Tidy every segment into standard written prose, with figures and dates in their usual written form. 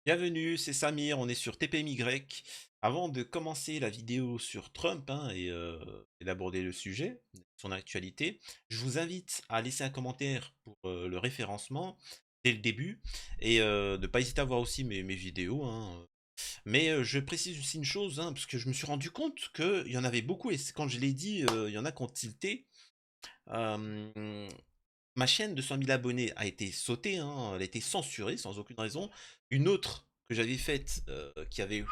Bienvenue, c'est Samir, on est sur TPMY. Avant de commencer la vidéo sur Trump et d'aborder le sujet, son actualité, je vous invite à laisser un commentaire pour le référencement dès le début et ne pas hésiter à voir aussi mes vidéos. Mais je précise aussi une chose, parce que je me suis rendu compte qu'il y en avait beaucoup et quand je l'ai dit, il y en a qui ont tilté. Euh, Ma chaîne de 100 000 abonnés a été sautée, elle a été censurée sans aucune raison. Une autre que j'avais faite qui avait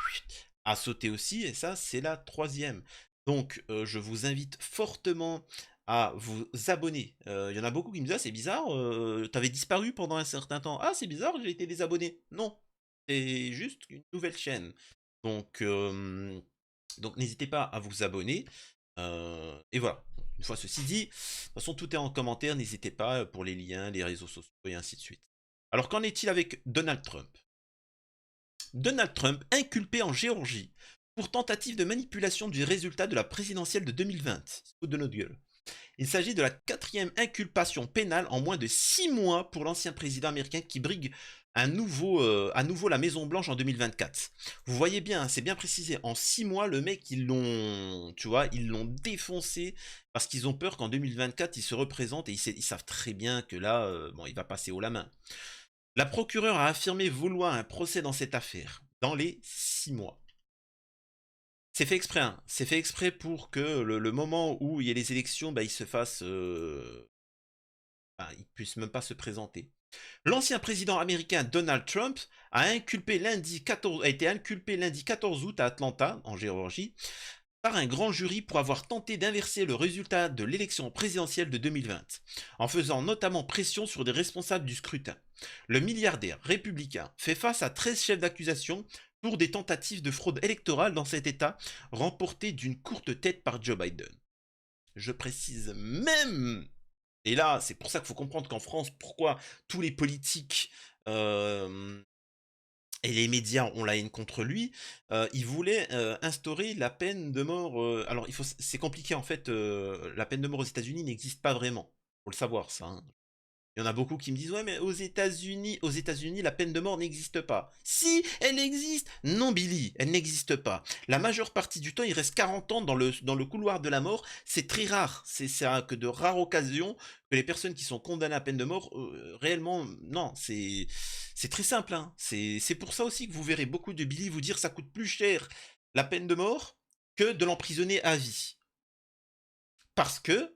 a sauté aussi, et ça c'est la troisième. Donc je vous invite fortement à vous abonner. Il y en a beaucoup qui me disent: ah, c'est bizarre, t'avais disparu pendant un certain temps. Ah, c'est bizarre, j'ai été désabonné. Non, c'est juste une nouvelle chaîne. Donc, euh, donc n'hésitez pas à vous abonner. Et voilà. Une fois ceci dit, de toute façon tout est en commentaire, n'hésitez pas pour les liens, les réseaux sociaux et ainsi de suite. Alors qu'en est-il avec Donald Trump? Donald Trump inculpé en Géorgie pour tentative de manipulation du résultat de la présidentielle de 2020. De notre gueule. Il s'agit de la quatrième inculpation pénale en moins de 6 mois pour l'ancien président américain qui brigue à nouveau la Maison Blanche en 2024. Vous voyez bien, c'est bien précisé, en 6 mois, le mec, ils l'ont défoncé parce qu'ils ont peur qu'en 2024, il se représente et ils savent très bien que là, bon, il va passer haut la main. La procureure a affirmé vouloir un procès dans cette affaire, dans les 6 mois. C'est fait exprès, hein. C'est fait exprès pour que le moment où il y a les élections, bah, il se fasse. Il puisse même pas se présenter. L'ancien président américain Donald Trump a été inculpé lundi 14 août à Atlanta, en Géorgie, par un grand jury pour avoir tenté d'inverser le résultat de l'élection présidentielle de 2020, en faisant notamment pression sur des responsables du scrutin. Le milliardaire républicain fait face à 13 chefs d'accusation pour des tentatives de fraude électorale dans cet État, remportées d'une courte tête par Joe Biden. Je précise même, et là c'est pour ça qu'il faut comprendre qu'en France, pourquoi tous les politiques et les médias ont la haine contre lui, il voulait instaurer la peine de mort. Alors, c'est compliqué en fait. La peine de mort aux États-Unis n'existe pas vraiment. Faut le savoir, ça, hein. Il y en a beaucoup qui me disent: ouais, mais aux États-Unis, la peine de mort n'existe pas. Si, elle existe. Non, Billy, elle n'existe pas. La majeure partie du temps, il reste 40 ans dans le couloir de la mort. C'est très rare. C'est que de rares occasions que les personnes qui sont condamnées à peine de mort, réellement, non, c'est très simple, hein. C'est pour ça aussi que vous verrez beaucoup de Billy vous dire que ça coûte plus cher la peine de mort que de l'emprisonner à vie. Parce que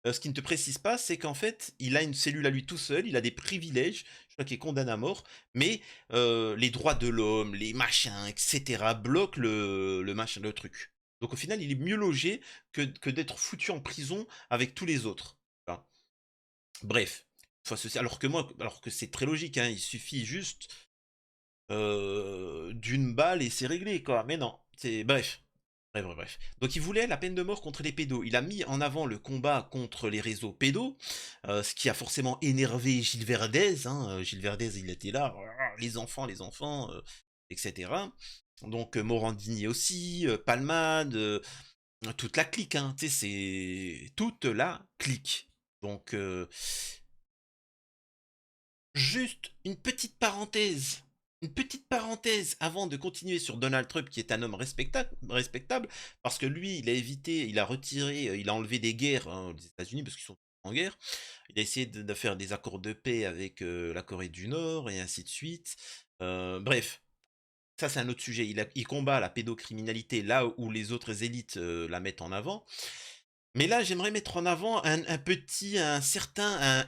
ce qu'il ne te précise pas, c'est qu'en fait, il a une cellule à lui tout seul, il a des privilèges, je crois qu'il est condamné à mort, mais les droits de l'homme, les machins, etc., bloquent le truc. Donc au final, il est mieux logé que d'être foutu en prison avec tous les autres. Voilà. Bref. Alors que c'est très logique, hein, il suffit juste d'une balle et c'est réglé, quoi. Mais non, c'est... Bref. Bref, bref, bref. Donc il voulait la peine de mort contre les pédos. Il a mis en avant le combat contre les réseaux pédos, ce qui a forcément énervé Gilles Verdez, hein. Gilles Verdez, il était là, les enfants, etc. Donc Morandini aussi, Palmade, toute la clique, hein. Tu sais, c'est toute la clique. Donc, juste une petite parenthèse. Une petite parenthèse avant de continuer sur Donald Trump, qui est un homme respectable, parce que lui, il a évité, il a retiré, il a enlevé des guerres, hein, aux États-Unis, parce qu'ils sont en guerre. Il a essayé de faire des accords de paix avec la Corée du Nord, et ainsi de suite. Bref, ça c'est un autre sujet. Il combat la pédocriminalité là où les autres élites la mettent en avant. Mais là, j'aimerais mettre en avant un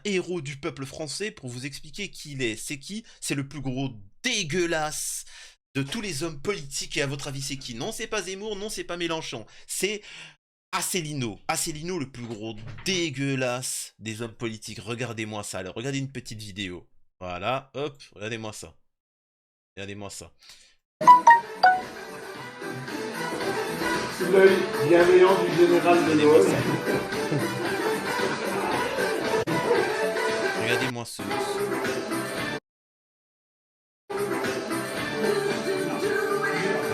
héros du peuple français pour vous expliquer qui il est. C'est qui? C'est le plus gros dégueulasse de tous les hommes politiques. Et à votre avis, c'est qui? Non, c'est pas Zemmour, non, c'est pas Mélenchon. C'est Asselineau. Asselineau, le plus gros dégueulasse des hommes politiques. Regardez-moi ça. Alors, regardez une petite vidéo. Voilà, hop, regardez-moi ça. Regardez-moi ça. Sous l'œil bienveillant du général de Regardez-moi Gaulle. ça. Regardez-moi ce.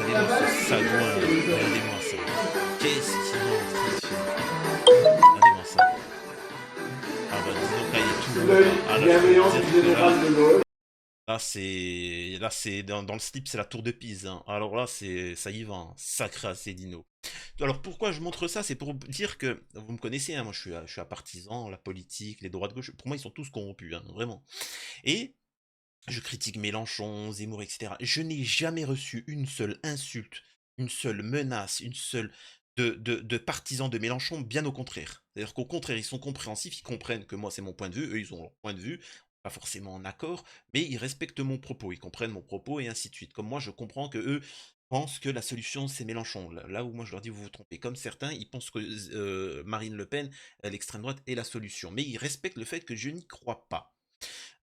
Regardez-moi ce sagouin. Regardez-moi ça. Qu'est-ce qu'il est en train de faire? Regardez-moi ça. Ah bah disons qu'il est tout Sous beau l'œil là. Ah là, je peux bienveillant vous du dire que là, général de Gaulle. Là, c'est dans le slip, c'est la tour de Pise, hein. Alors là, ça y va, hein. Sacré Asselineau. Alors pourquoi je montre ça? C'est pour dire que, vous me connaissez, hein, moi je suis un partisan, la politique, les droits de gauche, pour moi ils sont tous corrompus, hein, vraiment. Et je critique Mélenchon, Zemmour, etc. Je n'ai jamais reçu une seule insulte, une seule menace, une seule de partisans de Mélenchon, bien au contraire. C'est-à-dire qu'au contraire, ils sont compréhensifs, ils comprennent que moi c'est mon point de vue, eux ils ont leur point de vue, pas forcément en accord, mais ils respectent mon propos, ils comprennent mon propos et ainsi de suite. Comme moi, je comprends que eux pensent que la solution c'est Mélenchon. Là où moi je leur dis vous vous trompez. Comme certains, ils pensent que Marine Le Pen, l'extrême droite, est la solution. Mais ils respectent le fait que je n'y crois pas.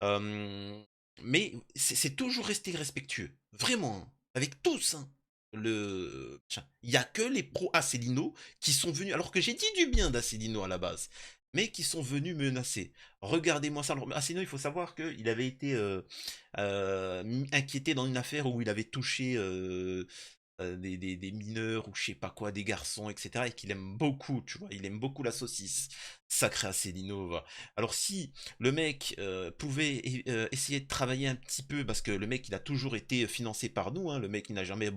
Euh, mais c'est toujours resté respectueux, vraiment, hein, avec tous, hein. Il y a que les pros Asselineau qui sont venus, alors que j'ai dit du bien d'Asselineau à la base, mais qui sont venus menacer. Regardez-moi ça. Alors, Asselineau, il faut savoir qu'il avait été inquiété dans une affaire où il avait touché des mineurs ou je sais pas quoi, des garçons, etc. Et qu'il aime beaucoup, tu vois, il aime beaucoup la saucisse. Sacré Asselineau, va. Alors si le mec pouvait essayer de travailler un petit peu, parce que le mec il a toujours été financé par nous, hein, le mec il n'a jamais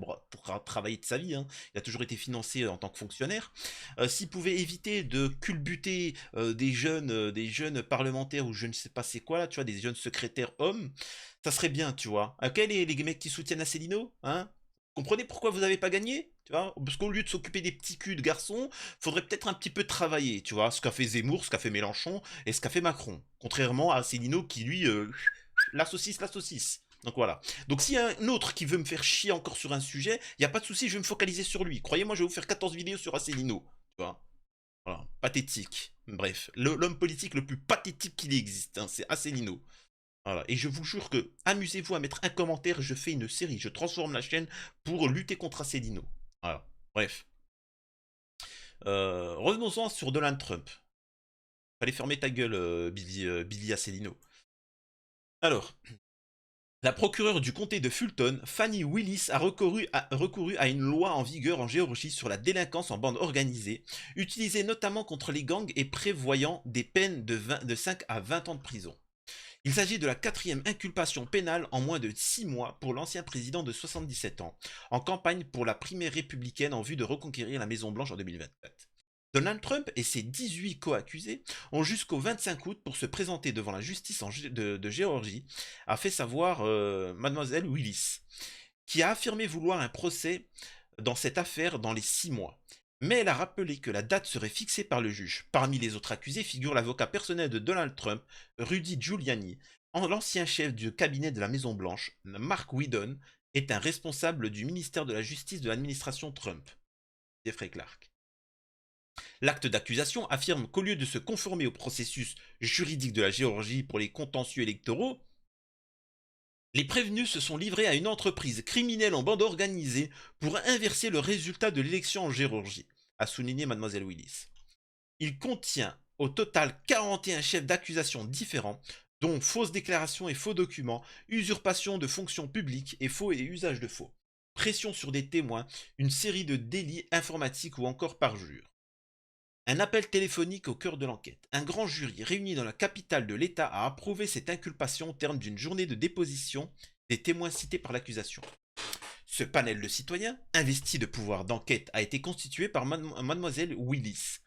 travaillé de sa vie, hein, il a toujours été financé en tant que fonctionnaire, s'il pouvait éviter de culbuter des jeunes parlementaires ou je ne sais pas c'est quoi là, tu vois, des jeunes secrétaires hommes, ça serait bien, tu vois. Quels les mecs qui soutiennent Asselineau, hein? Comprenez pourquoi vous n'avez pas gagné, tu vois? Parce qu'au lieu de s'occuper des petits culs de garçons, faudrait peut-être un petit peu travailler, tu vois? Ce qu'a fait Zemmour, ce qu'a fait Mélenchon et ce qu'a fait Macron. Contrairement à Asselineau qui, lui, la saucisse, la saucisse. Donc voilà. Donc s'il y a un autre qui veut me faire chier encore sur un sujet, il n'y a pas de souci, je vais me focaliser sur lui. Croyez-moi, je vais vous faire 14 vidéos sur Asselineau. Tu vois? Voilà. Pathétique. Bref, l'homme politique le plus pathétique qu'il existe, hein, c'est Asselineau. Voilà. Et je vous jure que, amusez-vous à mettre un commentaire, je fais une série, je transforme la chaîne pour lutter contre Asselineau. Voilà. Bref. Revenons-en sur Donald Trump. Fallait fermer ta gueule, Billy Asselineau. Alors, la procureure du comté de Fulton, Fannie Willis, a recouru à une loi en vigueur en Géorgie sur la délinquance en bande organisée, utilisée notamment contre les gangs et prévoyant des peines de 5 à 20 ans de prison. Il s'agit de la quatrième inculpation pénale en moins de 6 mois pour l'ancien président de 77 ans, en campagne pour la primaire républicaine en vue de reconquérir la Maison-Blanche en 2024. Donald Trump et ses 18 co-accusés ont jusqu'au 25 août pour se présenter devant la justice de Géorgie, a fait savoir mademoiselle Willis, qui a affirmé vouloir un procès dans cette affaire dans les 6 mois. Mais elle a rappelé que la date serait fixée par le juge. Parmi les autres accusés figure l'avocat personnel de Donald Trump, Rudy Giuliani. L'ancien chef du cabinet de la Maison-Blanche, Mark Whedon, est un responsable du ministère de la Justice de l'administration Trump. Jeffrey Clark. L'acte d'accusation affirme qu'au lieu de se conformer au processus juridique de la Géorgie pour les contentieux électoraux, les prévenus se sont livrés à une entreprise criminelle en bande organisée pour inverser le résultat de l'élection en Géorgie, a souligné mademoiselle Willis. Il contient au total 41 chefs d'accusation différents, dont fausses déclarations et faux documents, usurpation de fonctions publiques et faux et usage de faux, pression sur des témoins, une série de délits informatiques ou encore parjure. Un appel téléphonique au cœur de l'enquête. Un grand jury réuni dans la capitale de l'État a approuvé cette inculpation au terme d'une journée de déposition des témoins cités par l'accusation. Ce panel de citoyens, investi de pouvoir d'enquête, a été constitué par mademoiselle Willis,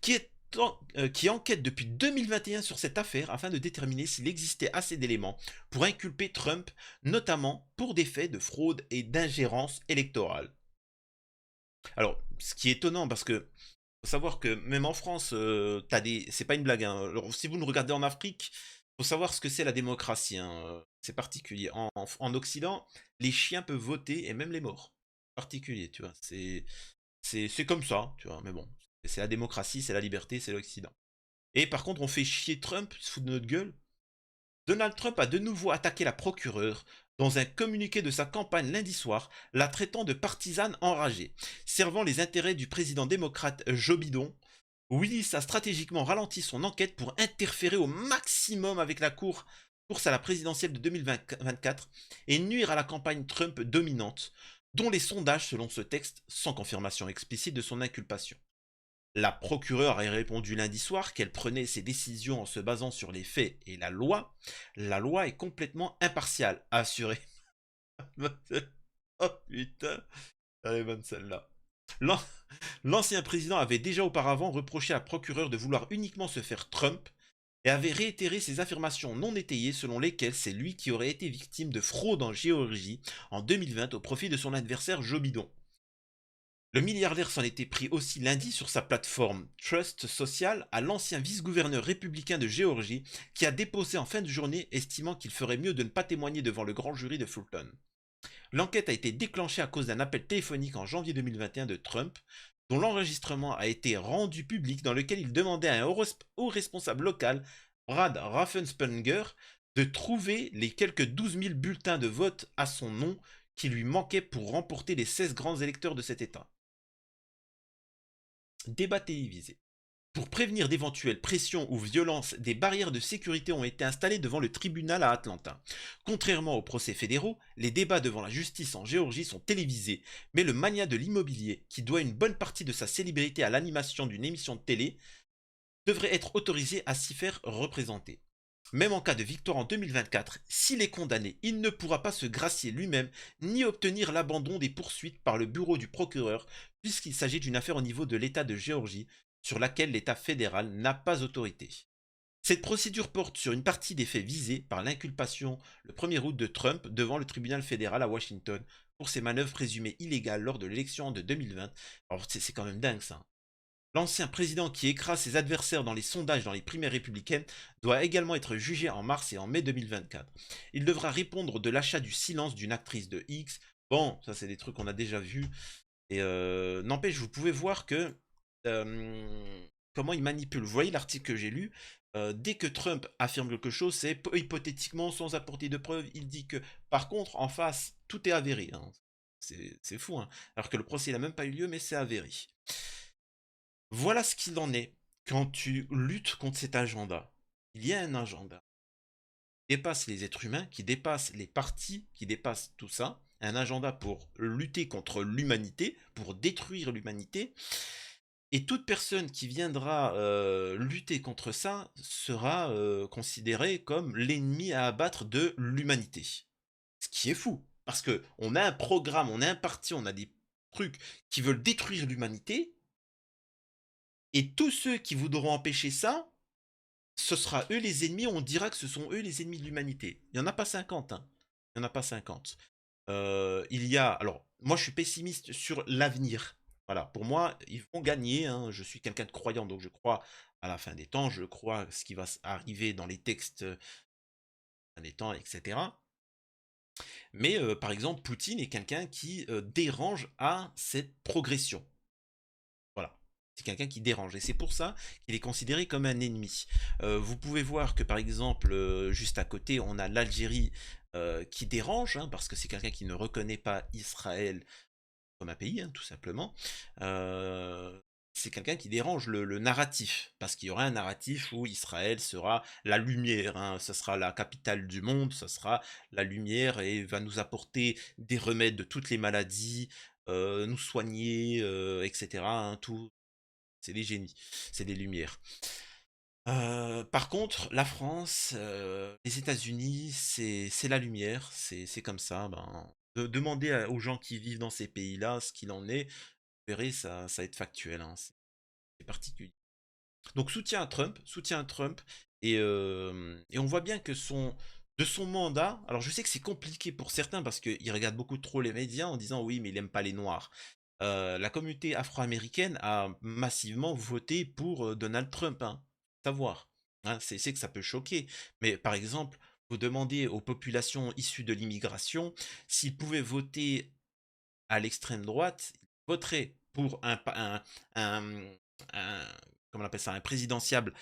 qui enquête depuis 2021 sur cette affaire afin de déterminer s'il existait assez d'éléments pour inculper Trump, notamment pour des faits de fraude et d'ingérence électorale. Alors, ce qui est étonnant, parce que faut savoir que même en France, c'est pas une blague, hein. Alors, si vous nous regardez en Afrique, faut savoir ce que c'est la démocratie, hein. C'est particulier. En Occident, les chiens peuvent voter et même les morts. Particulier, tu vois. C'est comme ça, tu vois. Mais bon, c'est la démocratie, c'est la liberté, c'est l'Occident. Et par contre, on fait chier Trump, il se fout de notre gueule. Donald Trump a de nouveau attaqué la procureure dans un communiqué de sa campagne lundi soir, la traitant de partisane enragée, servant les intérêts du président démocrate Joe Biden. Willis a stratégiquement ralenti son enquête pour interférer au maximum avec la course à la présidentielle de 2024 et nuire à la campagne Trump dominante, dont les sondages selon ce texte, sans confirmation explicite de son inculpation. La procureure a répondu lundi soir qu'elle prenait ses décisions en se basant sur les faits et la loi. La loi est complètement impartiale, a assuré. Oh putain, elle est bonne celle-là. L'an- L'ancien président avait déjà auparavant reproché à la procureure de vouloir uniquement se faire Trump et avait réitéré ses affirmations non étayées selon lesquelles c'est lui qui aurait été victime de fraude en Géorgie en 2020 au profit de son adversaire Joe Biden. Le milliardaire s'en était pris aussi lundi sur sa plateforme Trust Social à l'ancien vice-gouverneur républicain de Géorgie qui a déposé en fin de journée estimant qu'il ferait mieux de ne pas témoigner devant le grand jury de Fulton. L'enquête a été déclenchée à cause d'un appel téléphonique en janvier 2021 de Trump, dont l'enregistrement a été rendu public dans lequel il demandait à un haut responsable local, Brad Raffensperger, de trouver les quelques 12 000 bulletins de vote à son nom qui lui manquaient pour remporter les 16 grands électeurs de cet État. Débat télévisé. Pour prévenir d'éventuelles pressions ou violences, des barrières de sécurité ont été installées devant le tribunal à Atlanta. Contrairement aux procès fédéraux, les débats devant la justice en Géorgie sont télévisés, mais le magnat de l'immobilier, qui doit une bonne partie de sa célébrité à l'animation d'une émission de télé, devrait être autorisé à s'y faire représenter. Même en cas de victoire en 2024, s'il est condamné, il ne pourra pas se gracier lui-même ni obtenir l'abandon des poursuites par le bureau du procureur, puisqu'il s'agit d'une affaire au niveau de l'État de Géorgie, sur laquelle l'État fédéral n'a pas autorité. Cette procédure porte sur une partie des faits visés par l'inculpation le 1er août de Trump devant le tribunal fédéral à Washington pour ses manœuvres présumées illégales lors de l'élection de 2020. Alors c'est quand même dingue ça. L'ancien président qui écrase ses adversaires dans les sondages dans les primaires républicaines doit également être jugé en mars et en mai 2024. Il devra répondre de l'achat du silence d'une actrice de X. Bon, ça c'est des trucs qu'on a déjà vus. Et n'empêche, vous pouvez voir que comment il manipule. Vous voyez l'article que j'ai lu. Dès que Trump affirme quelque chose, c'est hypothétiquement sans apporter de preuves. Il dit que, par contre, en face, tout est avéré. Hein. C'est fou. Hein. Alors que le procès n'a même pas eu lieu, mais c'est avéré. Voilà ce qu'il en est quand tu luttes contre cet agenda. Il y a un agenda qui dépasse les êtres humains, qui dépasse les partis, qui dépasse tout ça. Un agenda pour lutter contre l'humanité, pour détruire l'humanité. Et toute personne qui viendra lutter contre ça sera considérée comme l'ennemi à abattre de l'humanité. Ce qui est fou. Parce que on a un programme, on a un parti, on a des trucs qui veulent détruire l'humanité. Et tous ceux qui voudront empêcher ça, ce sera eux les ennemis, on dira que ce sont eux les ennemis de l'humanité. Il n'y en a pas 50, hein. Il n'y en a pas 50. Il y a... Alors, moi je suis pessimiste sur l'avenir. Voilà, pour moi, ils vont gagner. Hein. Je suis quelqu'un de croyant, donc je crois à la fin des temps, je crois à ce qui va arriver dans les textes des temps, etc. Mais par exemple, Poutine est quelqu'un qui dérange à cette progression. Voilà. C'est quelqu'un qui dérange. Et c'est pour ça qu'il est considéré comme un ennemi. Vous pouvez voir que par exemple, juste à côté, on a l'Algérie qui dérange, hein, parce que c'est quelqu'un qui ne reconnaît pas Israël comme un pays, hein, tout simplement. C'est quelqu'un qui dérange le narratif, parce qu'il y aura un narratif où Israël sera la lumière, hein, ce sera la capitale du monde, ce sera la lumière et va nous apporter des remèdes de toutes les maladies, nous soigner, etc. Hein, tout, c'est des génies, c'est des lumières. Par contre, la France, les États-Unis, c'est la lumière, c'est comme ça. Ben, demandez aux gens qui vivent dans ces pays-là ce qu'il en est. Vous verrez, ça va être factuel. Hein, c'est particulier. Donc soutien à Trump, et on voit bien que de son mandat. Alors je sais que c'est compliqué pour certains parce qu'ils regardent beaucoup trop les médias en disant oui, mais il aime pas les Noirs. La communauté afro-américaine a massivement voté pour Donald Trump, hein. Savoir. Hein, c'est que ça peut choquer. Mais par exemple, vous demandez aux populations issues de l'immigration s'ils pouvaient voter à l'extrême droite, ils voteraient pour un, un- comment on appelle ça, un présidentiable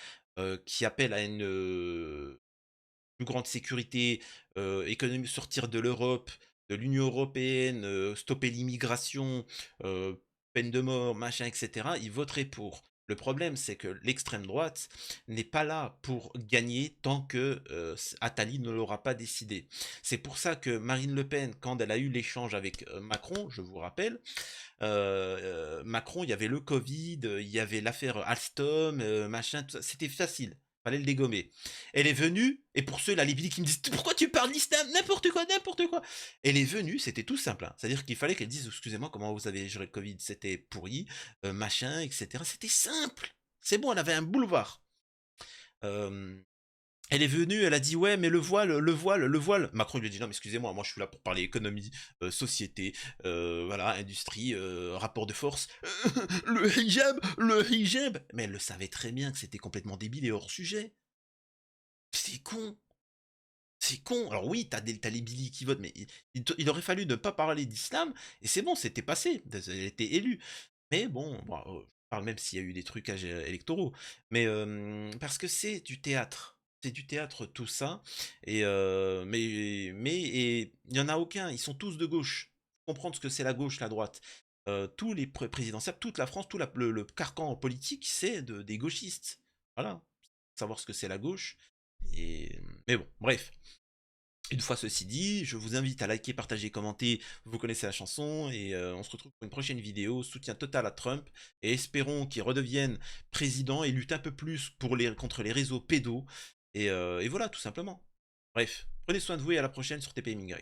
qui appelle à une plus grande sécurité économique, sortir de l'Europe, de l'Union européenne, stopper l'immigration, peine de mort, machin, etc., ils voteraient pour. Le problème, c'est que l'extrême droite n'est pas là pour gagner tant que Attali ne l'aura pas décidé. C'est pour ça que Marine Le Pen, quand elle a eu l'échange avec Macron, je vous rappelle, Macron, il y avait le Covid, il y avait l'affaire Alstom, machin, tout ça, c'était facile. Fallait le dégommer. Elle est venue, et pour ceux, la Libye qui me disent pourquoi tu parles d'islam, n'importe quoi, n'importe quoi. Elle est venue, c'était tout simple. Hein. C'est-à-dire qu'il fallait qu'elle dise excusez-moi, comment vous avez géré le Covid, c'était pourri, machin, etc. C'était simple. C'est bon, elle avait un boulevard. Euh, Elle est venue, elle a dit ouais mais le voile, le voile, le voile. Macron lui a dit non mais excusez-moi, moi je suis là pour parler économie, société, voilà, industrie, rapport de force. Le hijab, le hijab. Mais elle le savait très bien que c'était complètement débile et hors sujet. C'est con. C'est con. Alors oui, t'as les Billy qui votent, mais il aurait fallu ne pas parler d'islam et c'est bon, c'était passé. Elle était élue. Mais bon, je parle même s'il y a eu des trucages électoraux. Mais parce que c'est du théâtre. C'est du théâtre tout ça. Et et il y en a aucun. Ils sont tous de gauche. Faut comprendre ce que c'est la gauche, la droite. Tous les présidentielles, toute la France, tout le carcan politique, c'est des gauchistes. Voilà. Faut savoir ce que c'est la gauche. Et mais bon, bref. Une fois ceci dit, je vous invite à liker, partager, commenter, vous connaissez la chanson, et on se retrouve pour une prochaine vidéo, soutien total à Trump, et espérons qu'il redevienne président et lutte un peu plus contre les réseaux pédos, et voilà, tout simplement. Bref, prenez soin de vous et à la prochaine sur TPMY.